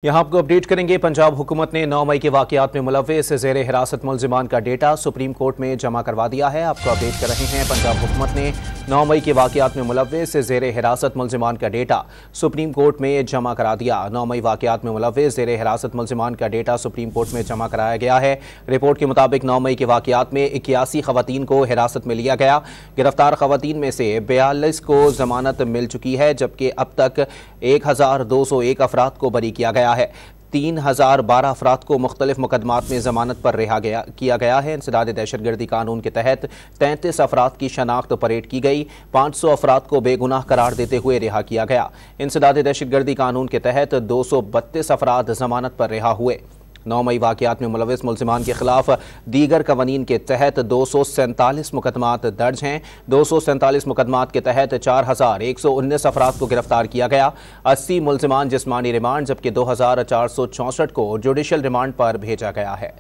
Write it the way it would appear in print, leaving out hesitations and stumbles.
यहाँ आपको अपडेट करेंगे। पंजाब हुकूमत ने 9 मई के वाक़यात में मुलव्विस ज़ेर हिरासत मुल्ज़िमान का डेटा सुप्रीम कोर्ट में जमा करवा दिया है। आपको अपडेट कर रहे हैं, पंजाब हुकूमत ने 9 मई के वाक़यात में मुलव्विस ज़ेर हिरासत मुल्ज़िमान का डेटा सुप्रीम कोर्ट में जमा करा दिया। 9 मई वाक़यात में मुलव्विस ज़ेर हिरासत मुल्ज़िमान का डेटा सुप्रीम कोर्ट में जमा कराया गया है। रिपोर्ट के मुताबिक 9 मई के वाक़यात में 81 ख़वातीन को हिरासत में लिया गया। गिरफ्तार ख़वातीन में से 42 को ज़मानत मिल चुकी है, जबकि अब तक 1201 अफराद को बरी किया गया है। 3012 अफराद को मुख्तलिफ मुकदमात में ज़मानत पर रिहा किया गया है। इंसदाद दहशतगर्दी कानून के तहत 33 अफराद की शनाख्त परेड की गई। 500 अफराद को बेगुनाह करार देते हुए रिहा किया गया। इंसदाद दहशतगर्दी कानून के तहत 232 अफराद ज़मानत पर रिहा हुए। 9 मई वाक़यात में मुलव्विस मुल्ज़िमान के खिलाफ दीगर कवानीन के तहत 247 मुकदमात दर्ज हैं। 247 मुकदमात के तहत 4119 अफराद को गिरफ्तार किया गया। 80 मुल्ज़िमान जिस्मानी रिमांड जबकि 2464 को जुडिशल रिमांड पर भेजा गया है।